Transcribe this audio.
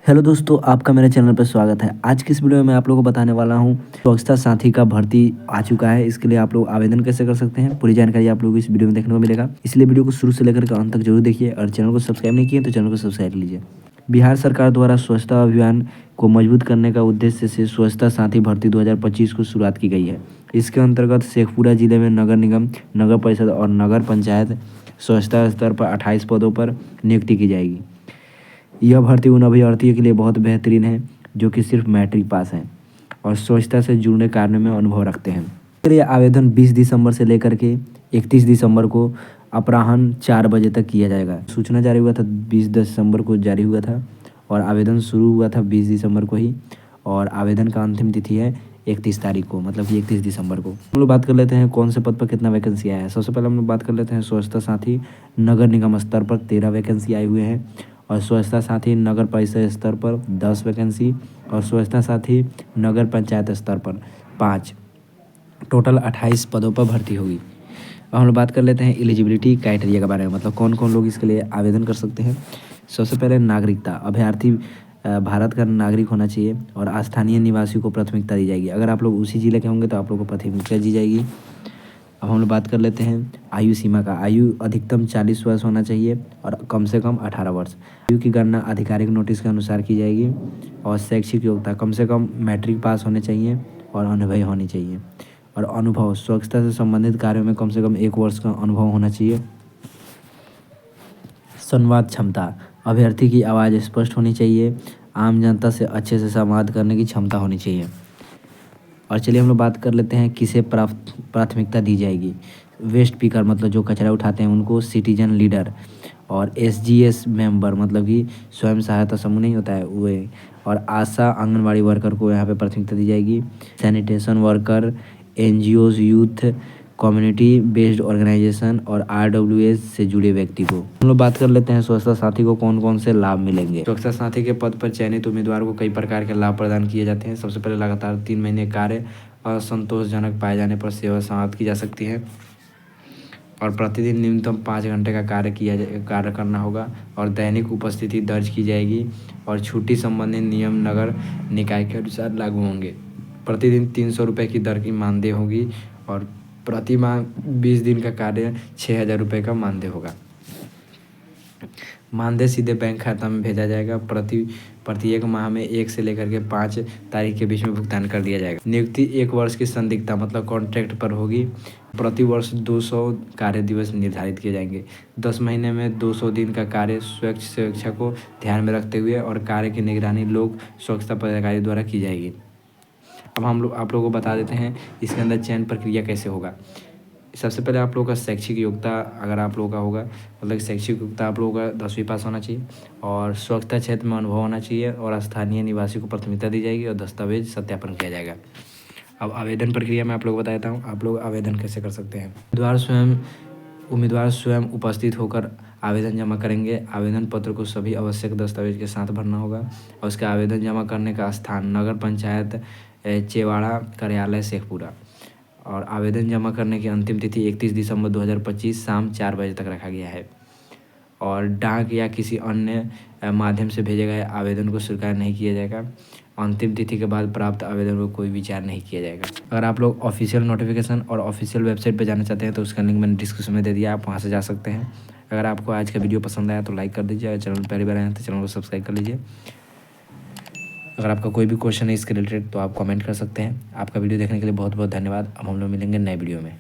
Hello दोस्तों, आपका मेरे चैनल पर स्वागत है। आज की इस वीडियो में मैं आप लोगों को बताने वाला हूँ स्वच्छता साथी का भर्ती आ चुका है। इसके लिए आप लोग आवेदन कैसे कर सकते हैं, पूरी जानकारी आप लोगों को इस वीडियो में देखने को मिलेगा। इसलिए वीडियो को शुरू से लेकर के अंत तक जरूर देखिए और चैनल को सब्सक्राइब नहीं किए तो चैनल को सब्सक्राइब कर लीजिए। बिहार सरकार द्वारा स्वच्छता अभियान को मजबूत करने का उद्देश्य से स्वच्छता साथी भर्ती 2025 को शुरुआत की गई है। इसके अंतर्गत शेखपुरा जिले में नगर निगम, नगर परिषद और नगर पंचायत स्वच्छता स्तर पर 28 पदों पर नियुक्ति की जाएगी। यह भर्ती उन अभ्यर्थियों के लिए बहुत बेहतरीन है जो कि सिर्फ मैट्रिक पास हैं और स्वच्छता से जुड़ने कार्यों में अनुभव रखते हैं। इसके लिए आवेदन 20 दिसंबर से लेकर के 31 दिसंबर को अपराह्न 4 बजे तक किया जाएगा। सूचना जारी हुआ था 20 दिसंबर को जारी हुआ था और आवेदन शुरू हुआ था 20 दिसंबर को ही, और आवेदन का अंतिम तिथि है 31 तारीख को, मतलब कि 31 दिसंबर को। हम लोग बात कर लेते हैं कौन से पद पर कितना वैकेंसी आया है। सबसे पहले हम लोग बात कर लेते हैं स्वच्छता साथी नगर निगम स्तर पर 13 वैकेंसी आए हुए हैं, और स्वच्छता साथी नगर परिषद स्तर पर 10 वैकेंसी, और स्वच्छता साथी नगर पंचायत स्तर पर 5। टोटल 28 पदों पर भर्ती होगी। अब हम लोग बात कर लेते हैं एलिजिबिलिटी क्राइटेरिया के बारे में, मतलब कौन कौन लोग इसके लिए आवेदन कर सकते हैं। सबसे पहले नागरिकता, अभ्यर्थी भारत का नागरिक होना चाहिए और स्थानीय निवासी को प्राथमिकता दी जाएगी। अगर आप लोग उसी जिले के होंगे तो आप लोग को प्राथमिकता दी जाएगी। अब हम लोग बात कर लेते हैं आयु सीमा का। आयु अधिकतम 40 वर्ष होना चाहिए और कम से कम 18 वर्ष। आयु की गणना आधिकारिक नोटिस के अनुसार की जाएगी। और शैक्षिक योग्यता कम से कम मैट्रिक पास होने चाहिए और अनुभवी होनी चाहिए। और अनुभव, स्वच्छता से संबंधित कार्यों में कम से कम 1 वर्ष का अनुभव होना चाहिए। संवाद क्षमता, अभ्यर्थी की आवाज़ स्पष्ट होनी चाहिए। आम जनता से अच्छे से संवाद करने की क्षमता होनी चाहिए। और चलिए हम लोग बात कर लेते हैं किसे प्राथमिकता दी जाएगी। वेस्ट पिकर, मतलब जो कचरा उठाते हैं उनको। सिटीजन लीडर और एसजीएस मेंबर, मतलब कि स्वयं सहायता समूह नहीं होता है वे। और आशा आंगनवाड़ी वर्कर को यहाँ पे प्राथमिकता दी जाएगी। Sanitation worker, NGOs, youth community based organization और आरडब्ल्यूएस से जुड़े व्यक्ति को। हम लोग बात कर लेते हैं स्वच्छता साथी को कौन कौन से लाभ मिलेंगे। स्वच्छता साथी के पद पर चयनित उम्मीदवार को कई प्रकार के लाभ प्रदान किए जाते हैं। सबसे पहले लगातार 3 महीने कार्य असंतोषजनक पाए जाने पर सेवा समाप्त की जा सकती है, और प्रतिदिन न्यूनतम 5 घंटे का कार्य करना होगा, और दैनिक उपस्थिति दर्ज की जाएगी, और छुट्टी संबंधी नियम नगर निकाय के अनुसार लागू होंगे। प्रतिदिन 300 रुपये की दर की मानदेय होगी, और प्रति माह 20 दिन का कार्य 6,000 रुपये का मानदेय होगा। मानदेय सीधे बैंक खाता में भेजा जाएगा। प्रत्येक माह में 1 से लेकर के 5 तारीख के बीच में भुगतान कर दिया जाएगा। नियुक्ति 1 वर्ष की संदिग्धता, मतलब कॉन्ट्रैक्ट पर होगी। प्रति वर्ष 200 कार्य दिवस निर्धारित किए जाएंगे। 10 महीने में 200 दिन का कार्य स्वच्छ सुरक्षा को ध्यान में रखते हुए, और कार्य की निगरानी लोक स्वच्छता पदाधिकारी द्वारा की जाएगी। अब आप लोगों को बता देते हैं इसके अंदर चयन प्रक्रिया कैसे होगा। सबसे पहले आप लोगों का शैक्षिक योग्यता, अगर आप लोगों का होगा, मतलब शैक्षिक योग्यता आप लोगों का 10वीं पास होना चाहिए, और स्वच्छता क्षेत्र में अनुभव होना चाहिए, और स्थानीय निवासी को प्राथमिकता दी जाएगी, और दस्तावेज सत्यापन किया जाएगा। अब आवेदन प्रक्रिया में आप लोग को बता देता हूँ आप लोग आवेदन कैसे कर सकते हैं। उम्मीदवार स्वयं उपस्थित होकर आवेदन जमा करेंगे। आवेदन पत्र को सभी आवश्यक दस्तावेज के साथ भरना होगा, और उसका आवेदन जमा करने का स्थान नगर पंचायत चेवाड़ा कार्यालय शेखपुरा। और आवेदन जमा करने की अंतिम तिथि 31 दिसंबर 2025 शाम 4 बजे तक रखा गया है। और डाक या किसी अन्य माध्यम से भेजे गए आवेदन को स्वीकार नहीं किया जाएगा। अंतिम तिथि के बाद प्राप्त आवेदन को कोई विचार नहीं किया जाएगा। अगर आप लोग ऑफिशियल नोटिफिकेशन और ऑफिशियल वेबसाइट पर जाना चाहते हैं तो उसका लिंक मैंने डिस्क्रिप्शन में दे दिया, आप वहाँ से जा सकते हैं। अगर आपको आज का वीडियो पसंद आया तो लाइक कर दीजिए, अगर चैनल पहली बार आए हैं तो चैनल को सब्सक्राइब कर लीजिए। अगर आपका कोई भी क्वेश्चन है इसके रिलेटेड तो आप कमेंट कर सकते हैं। आपका वीडियो देखने के लिए बहुत बहुत धन्यवाद। अब हम लोग मिलेंगे नए वीडियो में।